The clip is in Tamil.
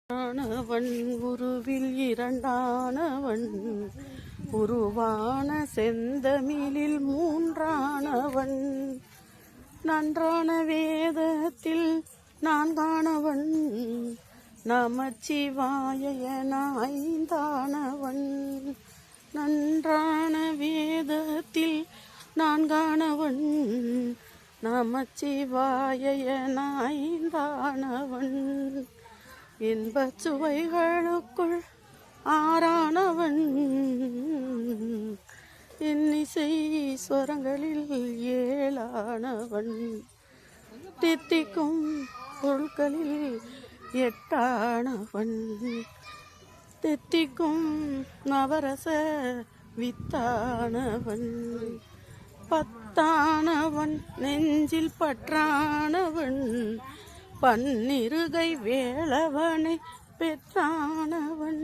ஆனவன் உருவில் இரண்டானவன் உருவான செந்தமிழில் மூன்றானவன் நன்றான வேதத்தில் நான்கானவன் நமச்சிவாய என ஐந்தானவன் நன்றான வேதத்தில் நான்கானவன் நமச்சிவாய என ஐந்தானவன் இன்பச் சுவைகளுக்குள் ஆறானவன் இன்னிசை ஸ்வரங்களில் ஏழானவன் தித்திக்கும் பொருட்களில் எட்டானவன் தித்திக்கும் நவரச வித்தானவன் பத்தானவன் நெஞ்சில் பற்றானவன் பன்னிருகை வேளவனை பெற்றானவன்